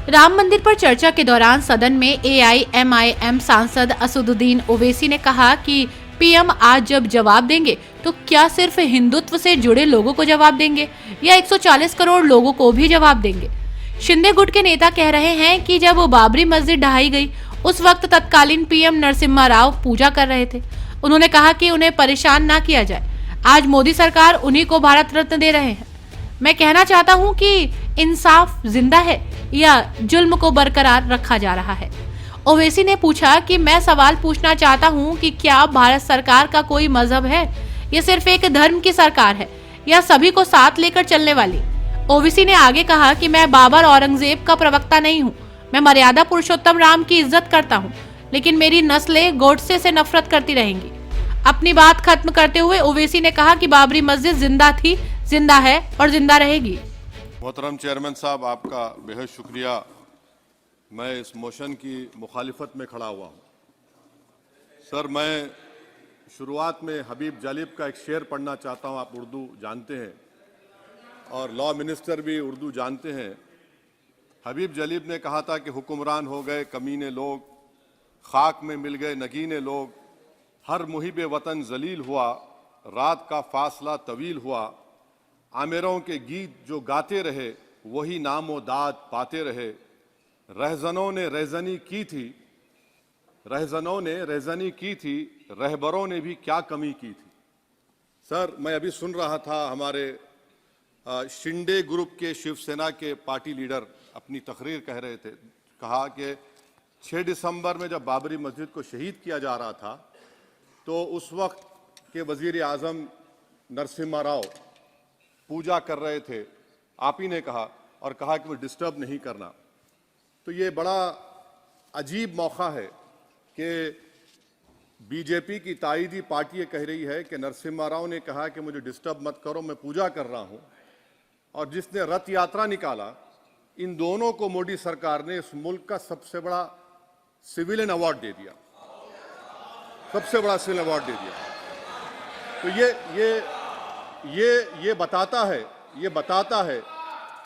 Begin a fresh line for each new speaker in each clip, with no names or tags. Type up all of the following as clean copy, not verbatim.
राम मंदिर पर चर्चा के दौरान सदन में एआईएमआईएम सांसद असदुद्दीन ओवैसी ने कहा कि पीएम आज जब जवाब देंगे तो क्या सिर्फ हिंदुत्व से जुड़े लोगों को जवाब देंगे या 140 करोड़ लोगों को भी जवाब देंगे। शिंदे गुट के नेता कह रहे हैं कि जब बाबरी मस्जिद ढहाई गई उस वक्त तत्कालीन पीएम नरसिम्हा राव पूजा कर रहे थे। उन्होंने कहा कि उन्हें परेशान ना किया जाए, आज मोदी सरकार उन्हीं को भारत रत्न दे रहे हैं। मैं कहना चाहता हूं कि इंसाफ जिंदा है या जुल्म को बरकरार रखा जा रहा है। ओवैसी ने पूछा कि मैं सवाल पूछना चाहता हूं कि क्या भारत सरकार का कोई मजहब है या सिर्फ एक धर्म की सरकार है या सभी को साथ लेकर चलने वाली। ओवैसी ने आगे कहा कि मैं बाबर औरंगजेब का प्रवक्ता नहीं हूं, मैं मर्यादा पुरुषोत्तम राम की इज्जत करता हूं, लेकिन मेरी नस्लें गोडसे से नफरत करती रहेंगी। अपनी बात खत्म करते हुए ओवैसी ने कहा कि बाबरी मस्जिद जिंदा थी, जिंदा है और जिंदा रहेगी।
मोहतरम चेयरमैन साहब, आपका बेहद शुक्रिया। मैं इस मोशन की मुखालिफत में खड़ा हुआ हूं। सर, मैं शुरुआत में हबीब जालिब का एक शेर पढ़ना चाहता हूं। आप उर्दू जानते हैं और लॉ मिनिस्टर भी उर्दू जानते हैं। हबीब जालिब ने कहा था कि हुक्मरान हो गए कमीने लोग, खाक में मिल गए नगीने लोग, हर मुहिब वतन जलील हुआ, रात का फासला तवील हुआ, आमिरों के गीत जो गाते रहे वही नामो दाद पाते रहे, रहजनों ने रेजनी की थी, रहजनों ने रेजनी की थी, रहबरों ने भी क्या कमी की थी। सर, मैं अभी सुन रहा था हमारे शिंदे ग्रुप के शिवसेना के पार्टी लीडर अपनी तकरीर कह रहे थे, कहा कि 6 दिसंबर में जब बाबरी मस्जिद को शहीद किया जा रहा था तो उस वक्त के वजीर आजम नरसिम्हा राव पूजा कर रहे थे, आप ही ने कहा, और कहा कि वो डिस्टर्ब नहीं करना। तो ये बड़ा अजीब मौका है कि बीजेपी की ताईदी पार्टी ये कह रही है कि नरसिम्हा राव ने कहा कि मुझे डिस्टर्ब मत करो, मैं पूजा कर रहा हूं, और जिसने रथ यात्रा निकाला, इन दोनों को मोदी सरकार ने इस मुल्क का सबसे बड़ा सिविलियन अवार्ड दे दिया, सबसे बड़ा सिविल अवार्ड दे दिया। तो ये बताता है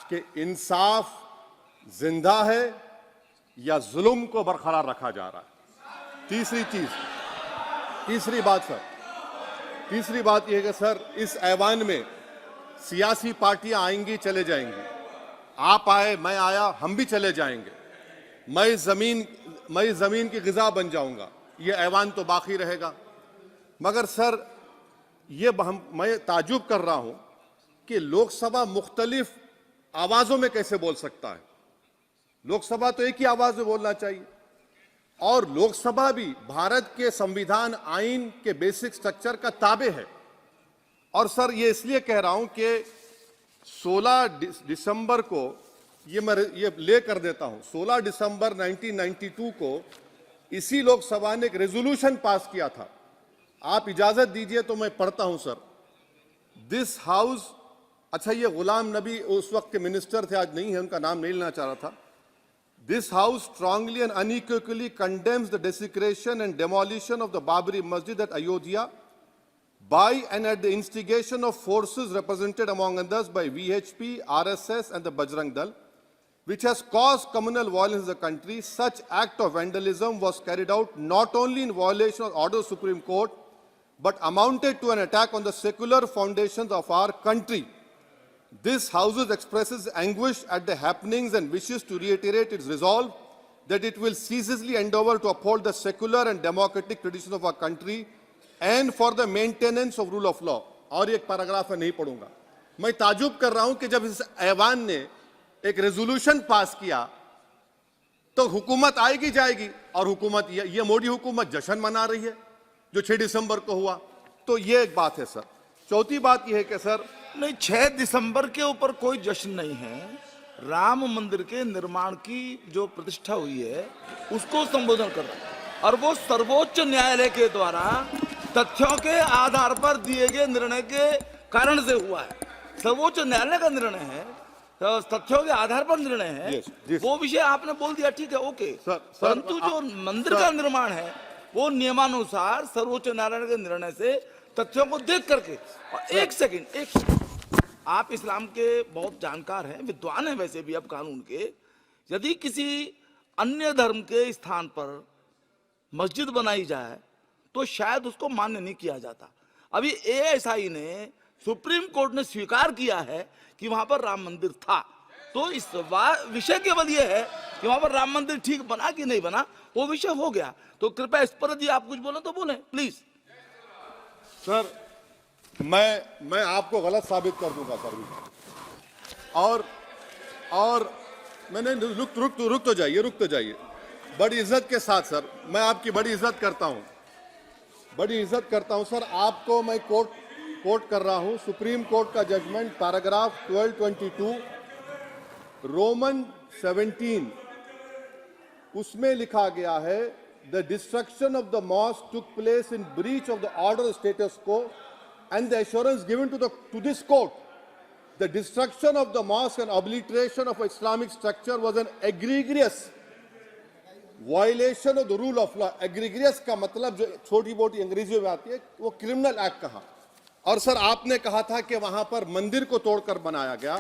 कि इंसाफ जिंदा है या जुल्म को बरकरार रखा जा रहा है। तीसरी बात यह है कि सर, इस ऐवान में सियासी पार्टियां आएंगी चले जाएंगी, आप आए मैं आया हम भी चले जाएंगे, मैं जमीन की गिजा बन जाऊंगा, ये ऐवान तो बाकी रहेगा। मगर सर, मैं ताजुब कर रहा हूं कि लोकसभा मुख्तलिफ आवाजों में कैसे बोल सकता है। लोकसभा तो एक ही आवाज में बोलना चाहिए, और लोकसभा भी भारत के संविधान आइन के बेसिक स्ट्रक्चर का ताबे है। और सर, ये इसलिए कह रहा हूं कि 16 दिसंबर को ये ले कर देता हूं, 16 दिसंबर 1992 को इसी लोकसभा ने एक रेजोल्यूशन पास किया था। आप इजाजत दीजिए तो मैं पढ़ता हूं सर। दिस हाउस, अच्छा, ये गुलाम नबी उस वक्त के मिनिस्टर थे, आज नहीं है, उनका नाम नहीं लेना चाह रहा था। This house strongly and unequivocally condemns the desecration and demolition of the Babri Masjid at Ayodhya by and at the instigation of forces represented among others by VHP, RSS and the Bajrang Dal, which has caused communal violence in the country. Such act of vandalism was carried out not only in violation of order of Supreme Court, but amounted to an attack on the secular foundations of our country. This House expresses anguish at the happenings and wishes to reiterate its resolve that it will ceaselessly endeavor to uphold the secular and democratic traditions of our country and for the maintenance of rule of law. और एक paragraph मैं नहीं पढ़ूंगा। मैं ताजुब कर रहा हूं कि जब इस ऐवान ने एक रेजोल्यूशन पास किया तो हुकूमत आएगी जाएगी, और हुकूमत ये मोदी हुकूमत जश्न मना रही है जो 6 दिसंबर को हुआ। तो ये एक बात है सर। चौथी बात यह है कि सर,
नहीं, 6 दिसंबर के ऊपर कोई जश्न नहीं है। राम मंदिर के निर्माण की जो प्रतिष्ठा हुई है उसको संबोधन कर रहा है, और वो सर्वोच्च न्यायालय के द्वारा तथ्यों के आधार पर दिए गए निर्णय के कारण से हुआ है। सर्वोच्च न्यायालय का निर्णय है, तो तथ्यों के आधार पर निर्णय है। वो विषय आपने बोल दिया, ठीक है, ओके। परंतु जो मंदिर का निर्माण है वो नियमानुसार सर्वोच्च न्यायालय के निर्णय से तथ्यों को देख करके। और एक सेकंड, आप इस्लाम के बहुत जानकार हैं, विद्वान हैं वैसे भी अब कानून के, यदि किसी अन्य धर्म के स्थान पर मस्जिद बनाई जाए तो शायद उसको मान्य नहीं किया जाता। अभी एएसआई ने, सुप्रीम कोर्ट ने स्वीकार किया है कि वहां पर राम मंदिर था, तो इस विषय केवल ये है कि वहां पर राम मंदिर ठीक बना कि नहीं बना, वो विषय हो गया। तो कृपया इस पर यदि आप कुछ बोले तो बोले प्लीज।
सर मैं आपको गलत साबित कर दूंगा सर। और मैंने रुक तो जाइए बड़ी इज्जत के साथ सर, मैं आपकी बड़ी इज्जत करता हूं सर। आपको मैं कोट कर रहा हूं सुप्रीम कोर्ट का जजमेंट, पैराग्राफ 1222 रोमन 17, उसमें लिखा गया है the destruction of the mosque took place in breach of the order status quo and the assurance given to this court the destruction of the mosque and obliteration of Islamic structure was an egregious violation of the rule of law। egregious का मतलब जो छोटी मोटी अंग्रेजी में आती है वो क्रिमिनल एक्ट कहा। और सर आपने कहा था कि वहां पर मंदिर को तोड़कर बनाया गया।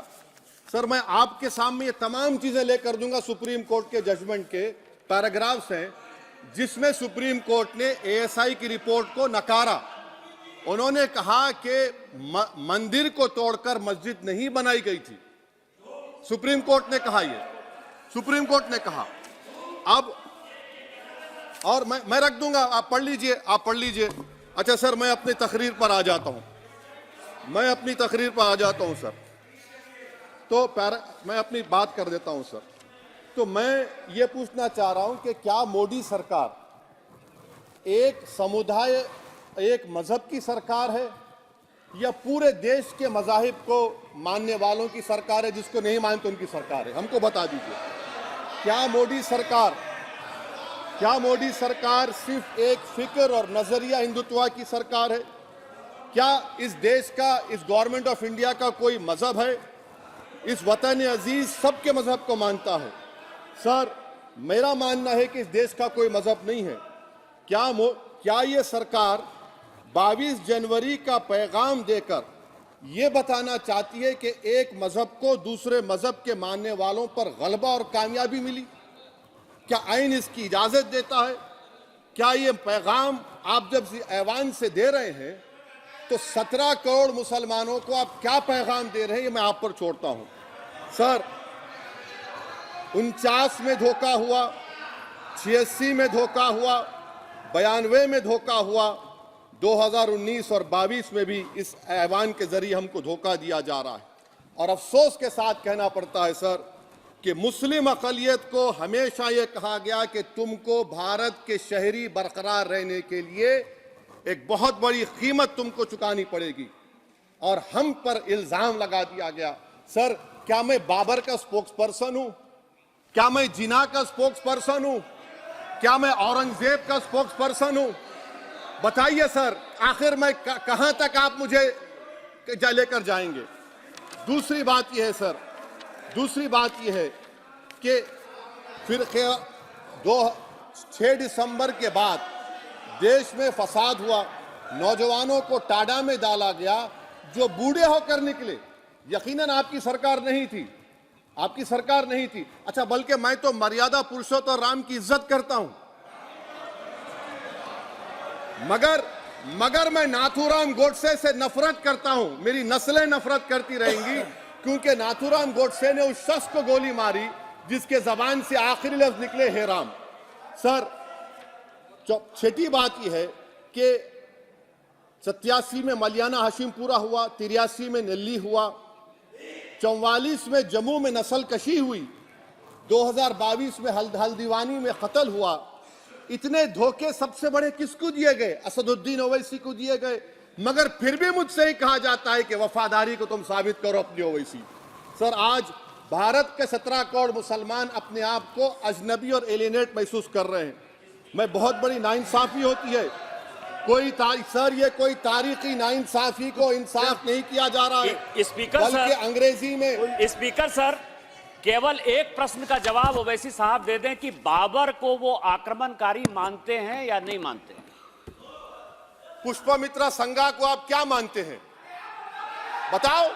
सर मैं आपके सामने ये तमाम चीजें लेकर दूंगा, सुप्रीम कोर्ट के जजमेंट के पैराग्राफ्स हैं जिसमें सुप्रीम कोर्ट ने एएसआई की रिपोर्ट को नकारा। उन्होंने कहा कि मंदिर को तोड़कर मस्जिद नहीं बनाई गई थी। सुप्रीम कोर्ट ने कहा, सुप्रीम कोर्ट ने कहा। अब और मैं रख दूंगा, आप पढ़ लीजिए। अच्छा सर मैं अपनी तकरीर पर आ जाता हूं सर। तो मैं अपनी बात कर देता हूं सर। तो मैं ये पूछना चाह रहा हूं कि क्या मोदी सरकार एक समुदाय, एक मजहब की सरकार है या पूरे देश के मजाहिब को मानने वालों की सरकार है? जिसको नहीं मानते उनकी सरकार है, हमको बता दीजिए। क्या मोदी सरकार सिर्फ एक फिक्र और नजरिया हिंदुत्व की सरकार है? क्या इस देश का, इस गवर्नमेंट ऑफ इंडिया का कोई मजहब है? इस वतन अजीज सबके मजहब को मानता है। सर मेरा मानना है कि इस देश का कोई मजहब नहीं है। क्या ये सरकार 22 जनवरी का पैगाम देकर यह बताना चाहती है कि एक मजहब को दूसरे मजहब के मानने वालों पर गलबा और कामयाबी मिली? क्या आइन इसकी इजाजत देता है? क्या ये पैगाम आप जब ऐवान से दे रहे हैं तो 17 करोड़ मुसलमानों को आप क्या पैगाम दे रहे हैं, ये मैं आप पर छोड़ता हूं। सर 49 में धोखा हुआ, 86 में धोखा हुआ, 92 में धोखा हुआ, 2019 और 22 में भी इस ऐवान के जरिए हमको धोखा दिया जा रहा है। और अफसोस के साथ कहना पड़ता है सर कि मुस्लिम अक़लियत को हमेशा ये कहा गया कि तुमको भारत के शहरी बरकरार रहने के लिए एक बहुत बड़ी कीमत तुमको चुकानी पड़ेगी, और हम पर इल्जाम लगा दिया गया। सर क्या मैं बाबर का स्पोक्स पर्सन हूं? क्या मैं जिना का स्पोक्स पर्सन हूं? क्या मैं औरंगजेब का स्पोक्स पर्सन हूं? बताइए सर, आखिर मैं कहां तक आप मुझे लेकर जाएंगे? दूसरी बात यह है सर, दूसरी बात यह है कि फिर 6 दिसंबर के बाद देश में फसाद हुआ, नौजवानों को टाडा में डाला गया जो बूढ़े होकर निकले। यकीनन आपकी सरकार नहीं थी, आपकी सरकार नहीं थी। अच्छा, बल्कि मैं तो मर्यादा पुरुषोत्तम राम की इज्जत करता हूं, मगर मैं नाथूराम गोडसे से नफरत करता हूं। मेरी नस्लें नफरत करती रहेंगी क्योंकि नाथूराम गोडसे ने उस शख्स को गोली मारी जिसके जबान से आखिरी लफ्ज निकले हे राम। सर छठी बात यह है कि 87 में मलियाना हाशिमपुरा हुआ, 83 में नेल्ली हुआ, 44 में जम्मू में नस्ल कशी हुई, 2022 में हल्दीवानी में कत्ल हुआ। इतने धोखे सबसे बड़े किसको दिए गए? असदुद्दीन ओवैसी को दिए गए। मगर फिर भी मुझसे ही कहा जाता है कि वफादारी को तुम साबित करो अपनी ओवैसी। सर आज भारत के 17 करोड़ मुसलमान अपने आप को अजनबी और एलिनेट महसूस कर रहे हैं। मैं बहुत बड़ी नाइंसाफी होती है, सर ये कोई तारीखी नाइंसाफी को इंसाफ नहीं किया जा रहा है।
स्पीकर
बल्कि अंग्रेजी में
स्पीकर सर केवल एक प्रश्न का जवाब ओवैसी साहब दे दें कि बाबर को वो आक्रमणकारी मानते हैं या नहीं मानते?
पुष्पमित्रा संघा को आप क्या मानते हैं? बताओ,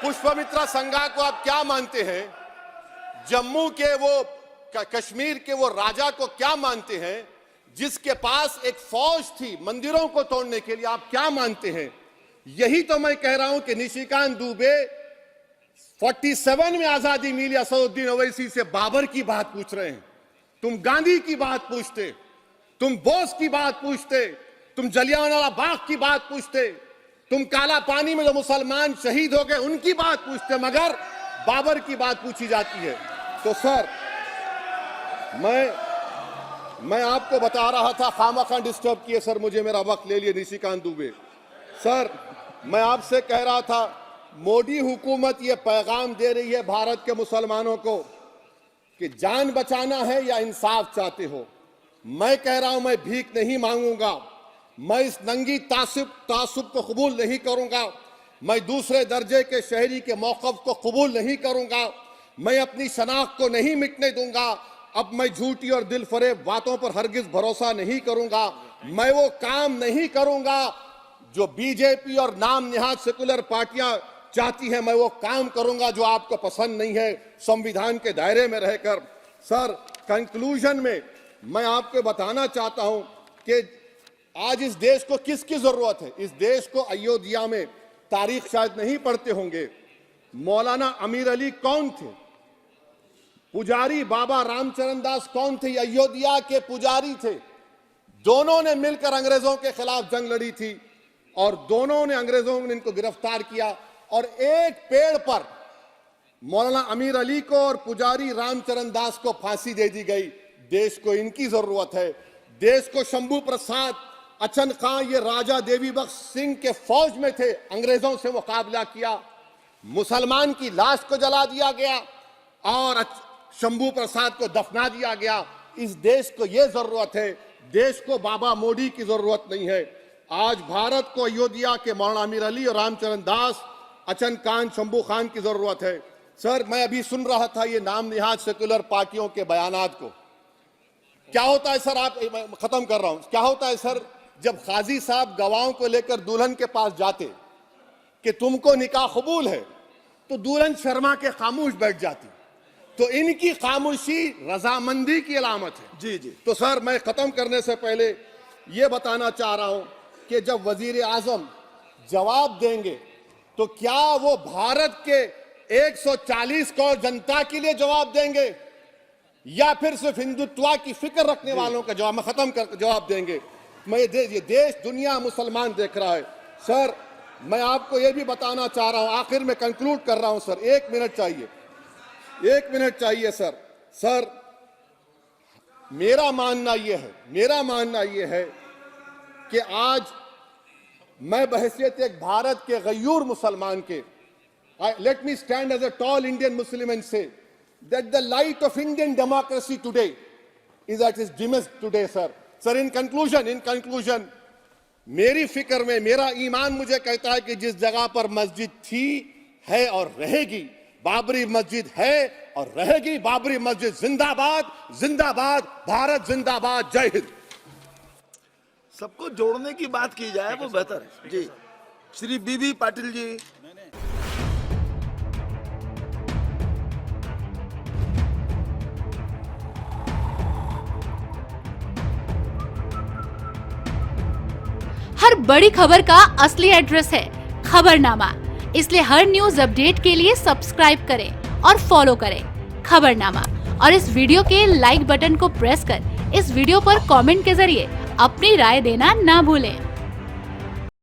पुष्पमित्रा संघा को आप क्या मानते हैं जम्मू के वो कश्मीर के वो राजा को क्या मानते हैं जिसके पास एक फौज थी मंदिरों को तोड़ने के लिए? आप क्या मानते हैं? यही तो मैं कह रहा हूं कि निशिकांत दुबे 47 में आजादी मिली असदुद्दीन ओवैसी से बाबर की बात पूछ रहे हैं। तुम गांधी की बात पूछते, तुम बोस की बात पूछते, तुम जलियांवाला बाग की बात पूछते, तुम काला पानी में जो मुसलमान शहीद हो गए उनकी बात पूछते, मगर बाबर की बात पूछी जाती है। तो सर मैं आपको बता रहा था, खामखा डिस्टर्ब किए सर, मुझे मेरा वक्त ले लिए निशिकांत दुबे। सर मैं आपसे कह रहा था, मोदी हुकूमत ये पैगाम दे रही है भारत के मुसलमानों को कि जान बचाना है या इंसाफ चाहते हो। मैं कह रहा हूं मैं भीख नहीं मांगूंगा, मैं इस नंगी तासुब को कबूल नहीं करूंगा, मैं दूसरे दर्जे के शहरी के मौक़िफ़ को कबूल नहीं करूंगा, मैं अपनी शनाख्त को नहीं मिटने दूंगा। अब मैं झूठी और दिल फरेब बातों पर हरगिज भरोसा नहीं करूंगा। मैं वो काम नहीं करूंगा जो बीजेपी और नाम निहाद सेकुलर पार्टियां चाहती हैं। मैं वो काम करूंगा जो आपको पसंद नहीं है, संविधान के दायरे में रहकर। सर कंक्लूजन में मैं आपको बताना चाहता हूं कि आज इस देश को किसकी जरूरत है? इस देश को अयोध्या में, तारीख शायद नहीं पढ़ते होंगे, मौलाना अमीर अली कौन थे? पुजारी बाबा रामचरण दास कौन थे? अयोध्या के पुजारी थे। दोनों ने मिलकर अंग्रेजों के खिलाफ जंग लड़ी थी और दोनों ने, अंग्रेजों ने इनको गिरफ्तार किया और एक पेड़ पर मौलाना अमीर अली को और पुजारी रामचरण दास को फांसी दे दी गई। देश को इनकी जरूरत है। देश को शंभू प्रसाद, अचन खां, ये राजा देवी बख्श सिंह के फौज में थे, अंग्रेजों से मुकाबला किया, मुसलमान की लाश को जला दिया गया और शंभू प्रसाद को दफना दिया गया। इस देश को यह जरूरत है, देश को बाबा मोदी की जरूरत नहीं है। आज भारत को अयोध्या के मौलाना अमीर अली और रामचरण दास, अचन खान, शंभू खान की जरूरत है। सर मैं अभी सुन रहा था ये नाम निहाद सेकुलर पार्टियों के बयानात को। क्या होता है सर, आप, खत्म कर रहा हूं, क्या होता है सर, जब काजी साहब गवाहों को लेकर दुल्हन के पास जाते कि तुमको निकाह कबूल है, तो दुल्हन शर्मा के खामोश बैठ जाती। तो इनकी खामोशी रजामंदी की अलामत है।
जी जी।
तो सर मैं खत्म करने से पहले ये बताना चाह रहा हूं कि जब वजीर आजम जवाब देंगे तो क्या वो भारत के 140 करोड़ जनता के लिए जवाब देंगे या फिर सिर्फ हिंदुत्व की फिक्र रखने वालों का जवाब, मैं खत्म कर जवाब देंगे? मैं ये देश, दुनिया, मुसलमान देख रहा है। सर मैं आपको ये भी बताना चाह रहा हूं, आखिर में कंक्लूड कर रहा हूं सर, 1 मिनट चाहिए, 1 मिनट चाहिए सर। सर मेरा मानना यह है कि आज मैं बहैसियत एक भारत के गयूर मुसलमान के, let me stand as a tall Indian Muslim and say that the light of Indian democracy today is at its dimmest today, sir. Sir, in conclusion, मेरी फिक्र में, मेरा ईमान मुझे कहता है कि जिस जगह पर मस्जिद थी, है और रहेगी, बाबरी मस्जिद है और रहेगी, बाबरी मस्जिद जिंदाबाद, जिंदाबाद, भारत जिंदाबाद, जय हिंद।
सबको जोड़ने की बात की जाए वो बेहतर है। जी श्री बीबी पाटिल जी।
हर बड़ी खबर का असली एड्रेस है खबरनामा, इसलिए हर न्यूज अपडेट के लिए सब्सक्राइब करें और फॉलो करें खबरनामा। और इस वीडियो के लाइक बटन को प्रेस कर इस वीडियो पर कमेंट के जरिए अपनी राय देना ना भूलें।